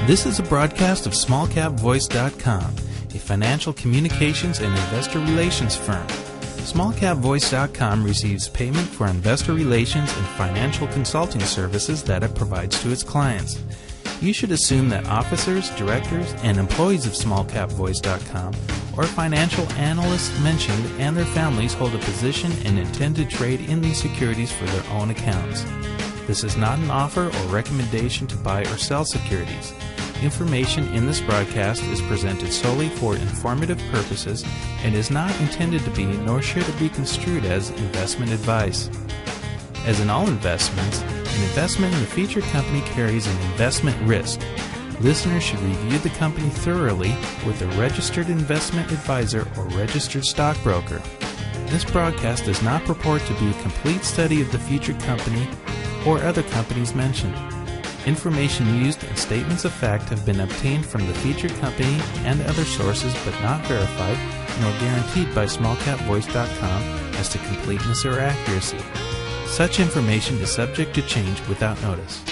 This is a broadcast of SmallCapVoice.com, a financial communications and investor relations firm. SmallCapVoice.com receives payment for investor relations and financial consulting services that it provides to its clients. You should assume that officers, directors, and employees of SmallCapVoice.com or financial analysts mentioned and their families hold a position and intend to trade in these securities for their own accounts. This is not an offer or recommendation to buy or sell securities. Information in this broadcast is presented solely for informative purposes and is not intended to be, nor should it be construed as, investment advice. As in all investments, an investment in the featured company carries an investment risk. Listeners should review the company thoroughly with a registered investment advisor or registered stockbroker. This broadcast does not purport to be a complete study of the featured company or other companies mentioned. Information used and statements of fact have been obtained from the featured company and other sources but not verified nor guaranteed by SmallCapVoice.com as to completeness or accuracy. Such information is subject to change without notice.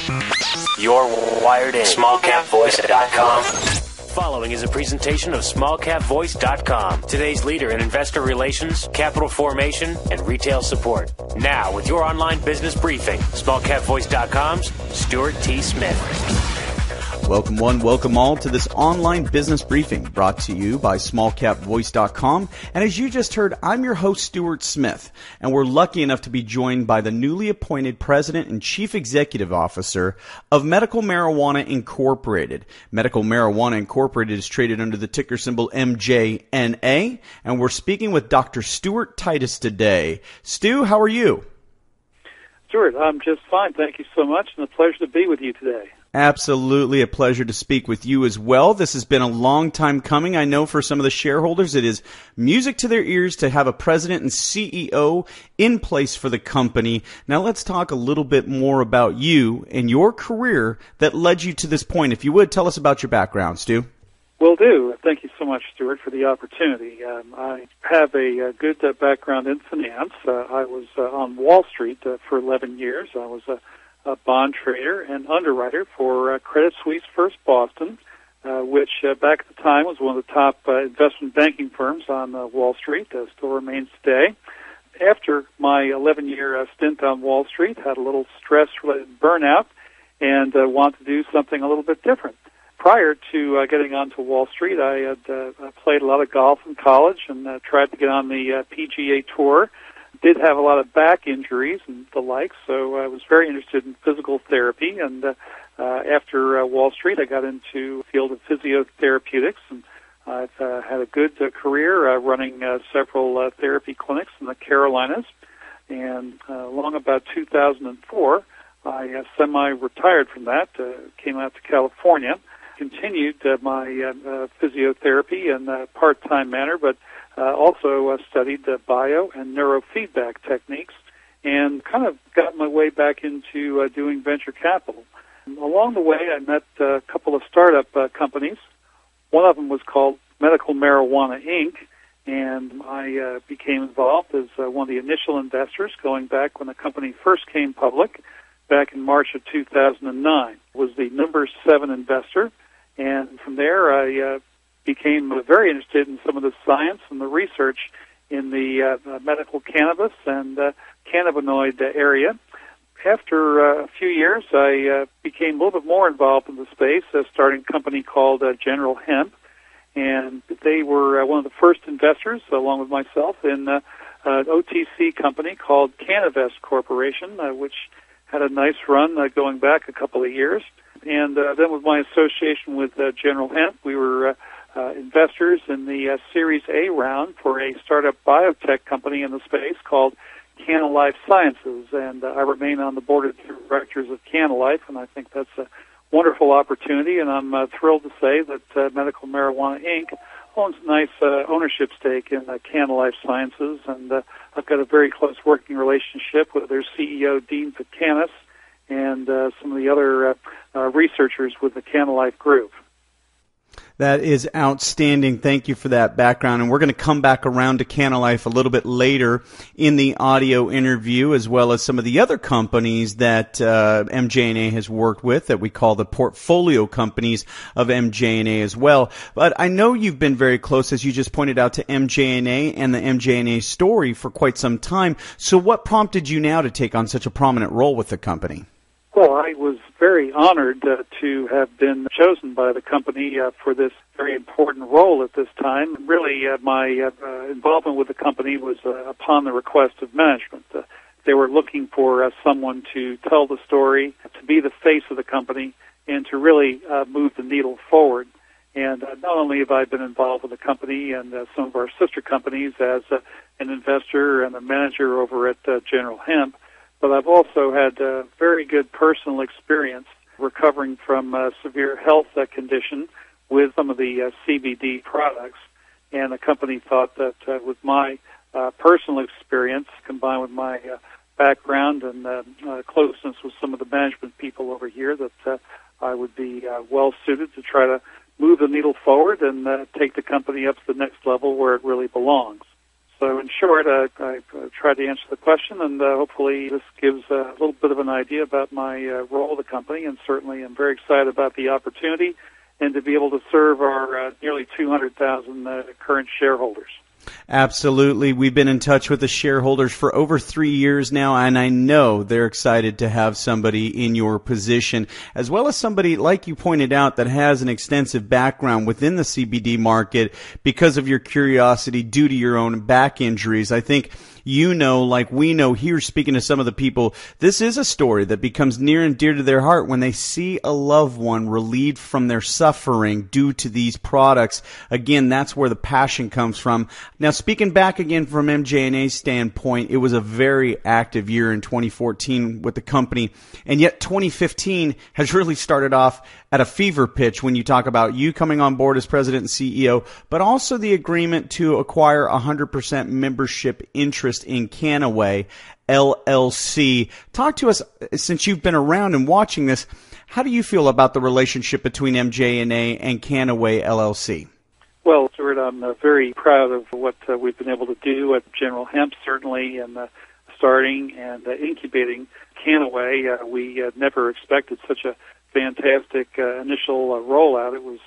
You're wired in. SmallCapVoice.com. Following is a presentation of SmallCapVoice.com, today's leader in investor relations, capital formation, and retail support. Now, with your online business briefing, SmallCapVoice.com's Stuart T. Smith. Welcome one, welcome all to this online business briefing brought to you by SmallCapVoice.com. And as you just heard, I'm your host, Stuart Smith, and we're lucky enough to be joined by the newly appointed President and Chief Executive Officer of Medical Marijuana Incorporated. Medical Marijuana Incorporated is traded under the ticker symbol MJNA, and we're speaking with Dr. Stuart Titus today. Stu, how are you? Stuart, I'm just fine. Thank you so much, and a pleasure to be with you today. Absolutely a pleasure to speak with you as well. This has been a long time coming. I know for some of the shareholders it is music to their ears to have a president and CEO in place for the company. Now let's talk a little bit more about you and your career that led you to this point. If you would, tell us about your background, Stu. Will do. Thank you so much, Stuart, for the opportunity. I have a good background in finance. I was on Wall Street for 11 years. I was a bond trader and underwriter for Credit Suisse First Boston, which back at the time was one of the top investment banking firms on Wall Street, still remains today. After my 11-year stint on Wall Street, had a little stress-related burnout and wanted to do something a little bit different. Prior to getting onto Wall Street, I had played a lot of golf in college and tried to get on the PGA Tour. Did have a lot of back injuries and the like, so I was very interested in physical therapy. And after Wall Street, I got into the field of physiotherapeutics, and I've had a good career running several therapy clinics in the Carolinas. And along about 2004, I semi-retired from that, came out to California, continued my physiotherapy in a part-time manner, but also studied bio and neurofeedback techniques and kind of got my way back into doing venture capital. Along the way, I met a couple of startup companies. One of them was called Medical Marijuana, Inc., and I became involved as one of the initial investors going back when the company first came public back in March of 2009. Was the number 7 investor, and from there I became very interested in some of the science and the research in the medical cannabis and cannabinoid area. After a few years, I became a little bit more involved in the space, starting a company called General Hemp, and they were one of the first investors, along with myself, in an OTC company called Canavest Corporation, which had a nice run going back a couple of years. And then with my association with General Hemp, we were investors in the Series A round for a startup biotech company in the space called Canna Life Sciences, and I remain on the board of directors of Canna Life, and I think that's a wonderful opportunity, and I'm thrilled to say that Medical Marijuana, Inc. owns a nice ownership stake in Canna Life Sciences, and I've got a very close working relationship with their CEO, Dean Pitcanis, and some of the other researchers with the Canna Life group. That is outstanding. Thank you for that background. And we're going to come back around to CannaLife a little bit later in the audio interview, as well as some of the other companies that MJNA has worked with that we call the portfolio companies of MJNA as well. But I know you've been very close, as you just pointed out, to MJNA and the MJNA story for quite some time. So what prompted you now to take on such a prominent role with the company? Well, I was very honored to have been chosen by the company for this very important role at this time. Really, my involvement with the company was upon the request of management. They were looking for someone to tell the story, to be the face of the company, and to really move the needle forward. And not only have I been involved with the company and some of our sister companies as an investor and a manager over at General Hemp, but I've also had very good personal experience recovering from a severe health condition with some of the CBD products. And the company thought that with my personal experience combined with my background and closeness with some of the management people over here, that I would be well suited to try to move the needle forward and take the company up to the next level where it really belongs. So in short, I tried to answer the question, and hopefully this gives a little bit of an idea about my role in the company, and certainly I'm very excited about the opportunity and to be able to serve our nearly 200,000 current shareholders. Absolutely. We've been in touch with the shareholders for over 3 years now, and I know they're excited to have somebody in your position, as well as somebody, like you pointed out, that has an extensive background within the CBD market because of your curiosity due to your own back injuries. I think you know, like we know here, speaking to some of the people, this is a story that becomes near and dear to their heart when they see a loved one relieved from their suffering due to these products. Again, that's where the passion comes from. Now, speaking back again from MJNA's standpoint, it was a very active year in 2014 with the company, and yet 2015 has really started off at a fever pitch when you talk about you coming on board as president and CEO, but also the agreement to acquire 100% membership interest in CannaWay, LLC. Talk to us, since you've been around and watching this, how do you feel about the relationship between MJNA and CannaWay, LLC? Well, Stuart, I'm very proud of what we've been able to do at General Hemp, certainly, and starting and incubating CannaWay. We never expected such a fantastic initial rollout. It was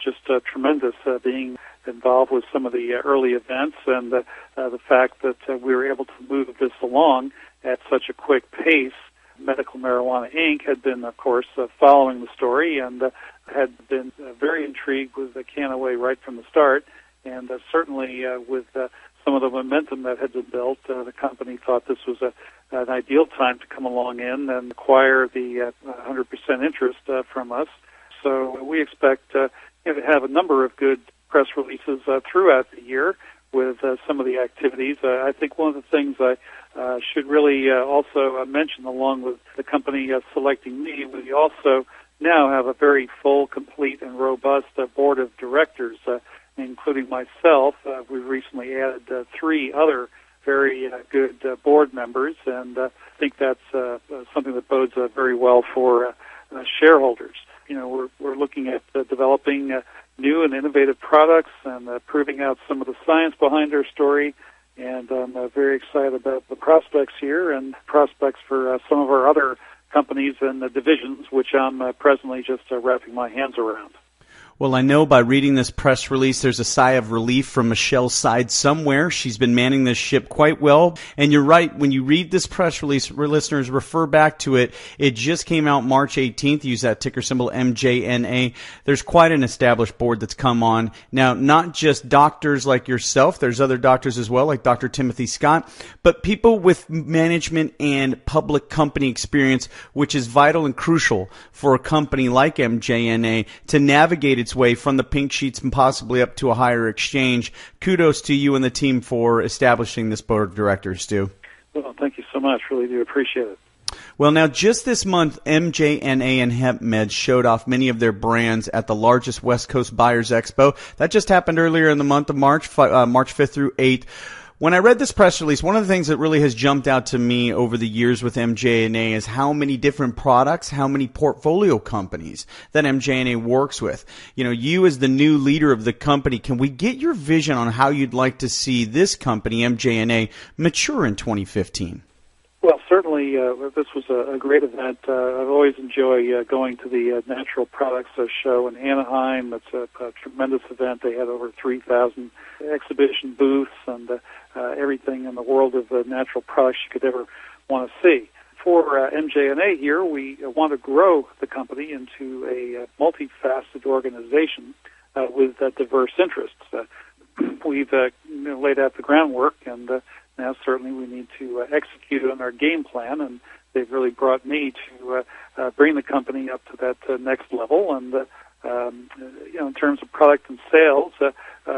just tremendous being involved with some of the early events, and the fact that we were able to move this along at such a quick pace. Medical Marijuana Inc. had been, of course, following the story and had been very intrigued with the CannaWay right from the start, and certainly with some of the momentum that had been built, the company thought this was an ideal time to come along in and acquire the 100% interest from us. So we expect to have a number of good press releases throughout the year with some of the activities. I think one of the things I should really also mention, along with the company selecting me, we also now have a very full, complete, and robust board of directors, including myself. We recently added 3 other very good board members, and I think that's something that bodes very well for shareholders. You know, we're looking at developing new and innovative products and proving out some of the science behind our story, and I'm very excited about the prospects here and prospects for some of our other companies and divisions, which I'm presently just wrapping my hands around. Well, I know by reading this press release, there's a sigh of relief from Michelle's side somewhere. She's been manning this ship quite well. And you're right, when you read this press release, listeners, refer back to it. It just came out March 18th. Use that ticker symbol MJNA. There's quite an established board that's come on. Now, not just doctors like yourself. There's other doctors as well, like Dr. Timothy Scott, but people with management and public company experience, which is vital and crucial for a company like MJNA to navigate its way from the pink sheets and possibly up to a higher exchange. Kudos to you and the team for establishing this board of directors, Stu. Well, thank you so much. Really do appreciate it. Well, now, just this month, MJNA and HempMeds showed off many of their brands at the largest West Coast Buyers Expo. That just happened earlier in the month of March, March 5th through 8th. When I read this press release, one of the things that really has jumped out to me over the years with MJNA is how many different products, how many portfolio companies that MJNA works with. You know, you as the new leader of the company, can we get your vision on how you'd like to see this company, MJNA, mature in 2015? Well, certainly this was a great event. I've always enjoyed going to the Natural Products Show in Anaheim. It's a tremendous event. They had over 3,000 exhibition booths and everything in the world of natural products you could ever want to see. For MJNA here, we want to grow the company into a multifaceted organization with diverse interests. We've laid out the groundwork, and now certainly we need to execute on our game plan, and they've really brought me to bring the company up to that next level. And in terms of product and sales,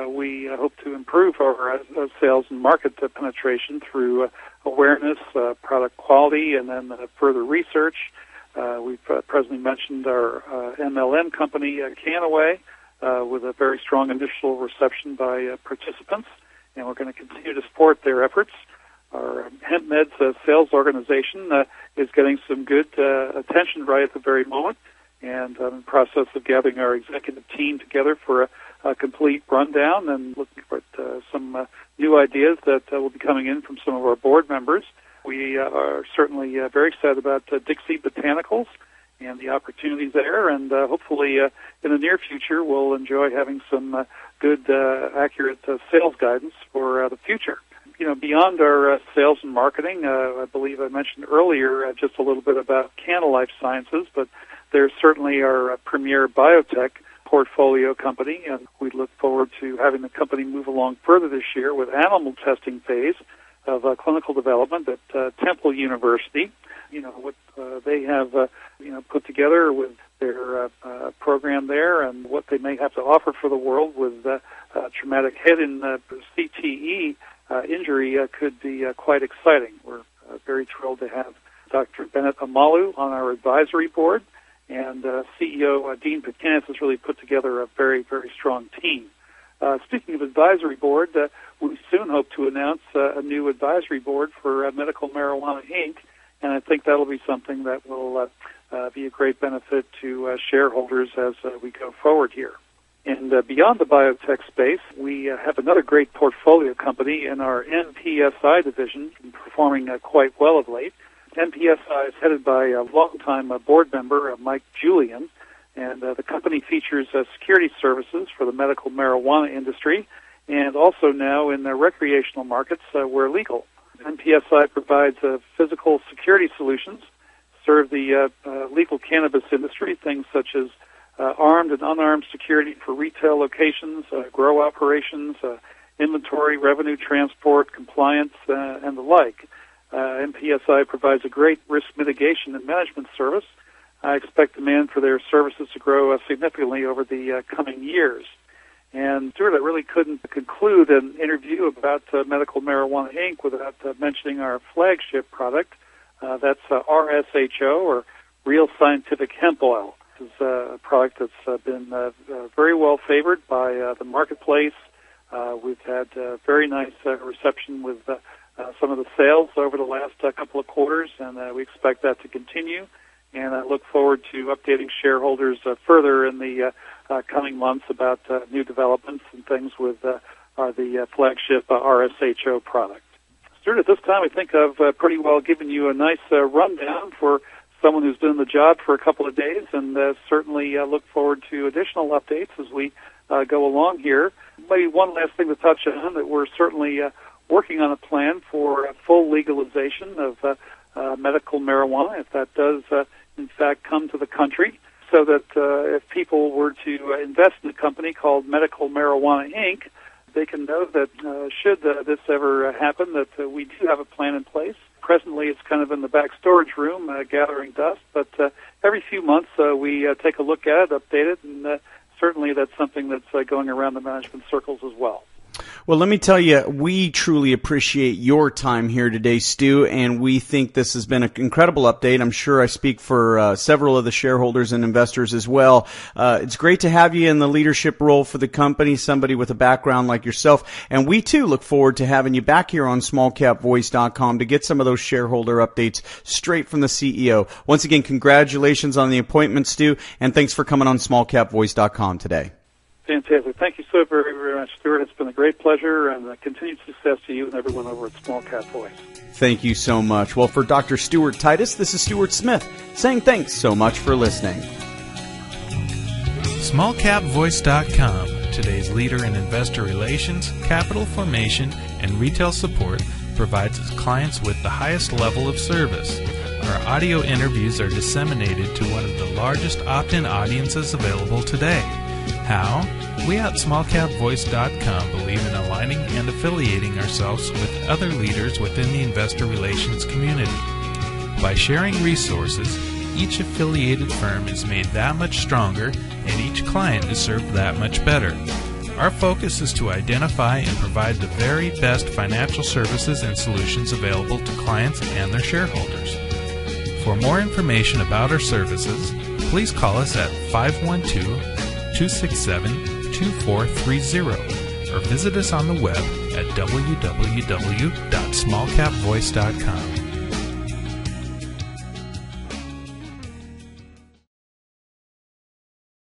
we hope to improve our sales and market penetration through awareness, product quality, and then further research. We've presently mentioned our MLM company, Canaway, with a very strong initial reception by participants, and we're going to continue to support their efforts. Our HempMeds sales organization is getting some good attention right at the very moment, and I'm in the process of gathering our executive team together for a complete rundown and looking for some new ideas that will be coming in from some of our board members. We are certainly very excited about Dixie Botanicals and the opportunities there, and hopefully in the near future we'll enjoy having some good, accurate sales guidance for the future. You know, beyond our sales and marketing, I believe I mentioned earlier just a little bit about Canna Life Sciences, but there's certainly our premier biotech portfolio company, and we look forward to having the company move along further this year with animal testing phase of clinical development at Temple University. You know, what they have put together with their program there and what they may have to offer for the world with traumatic head and CTE injury could be quite exciting. We're very thrilled to have Dr. Bennett Amalu on our advisory board, and CEO Dean Pitcanis has really put together a very, very strong team. Speaking of advisory board, we soon hope to announce a new advisory board for Medical Marijuana, Inc., and I think that'll be something that will be a great benefit to shareholders as we go forward here. And beyond the biotech space, we have another great portfolio company in our NPSI division, performing quite well of late. NPSI is headed by a longtime board member, Mike Julian, and the company features security services for the medical marijuana industry and also now in the recreational markets where legal. NPSI provides physical security solutions, serve the legal cannabis industry, things such as armed and unarmed security for retail locations, grow operations, inventory, revenue transport, compliance, and the like. NPSI provides a great risk mitigation and management service. I expect demand for their services to grow significantly over the coming years. And, Stuart, I really couldn't conclude an interview about Medical Marijuana, Inc. without mentioning our flagship product. That's RSHO, or Real Scientific Hemp Oil. This is a product that's been very well favored by the marketplace. We've had very nice reception with some of the sales over the last couple of quarters, and we expect that to continue. And I look forward to updating shareholders further in the coming months about new developments and things with the flagship RSHO product. Stuart, at this time, I think I've pretty well given you a nice rundown for someone who's been in the job for a couple of days, and certainly look forward to additional updates as we go along here. Maybe one last thing to touch on, that we're certainly working on a plan for full legalization of medical marijuana, if that does in fact come to the country, so that if people were to invest in a company called Medical Marijuana, Inc., they can know that should this ever happen, that we do have a plan in place. Presently, it's kind of in the back storage room, gathering dust, but every few months we take a look at it, update it, and certainly that's something that's going around the management circles as well. Well, let me tell you, we truly appreciate your time here today, Stu, and we think this has been an incredible update. I'm sure I speak for several of the shareholders and investors as well. It's great to have you in the leadership role for the company, somebody with a background like yourself, and we too look forward to having you back here on SmallCapVoice.com to get some of those shareholder updates straight from the CEO. Once again, congratulations on the appointment, Stu, and thanks for coming on SmallCapVoice.com today. Fantastic. Thank you so very, very much, Stuart. It's been a great pleasure, and continued success to you and everyone over at Small Cap Voice. Thank you so much. Well, for Dr. Stuart Titus, this is Stuart Smith saying thanks so much for listening. SmallCapVoice.com, today's leader in investor relations, capital formation, and retail support, provides its clients with the highest level of service. Our audio interviews are disseminated to one of the largest opt-in audiences available today. How? We at SmallCapVoice.com believe in aligning and affiliating ourselves with other leaders within the investor relations community. By sharing resources, each affiliated firm is made that much stronger and each client is served that much better. Our focus is to identify and provide the very best financial services and solutions available to clients and their shareholders. For more information about our services, please call us at 512-267-2430 or visit us on the web at www.smallcapvoice.com.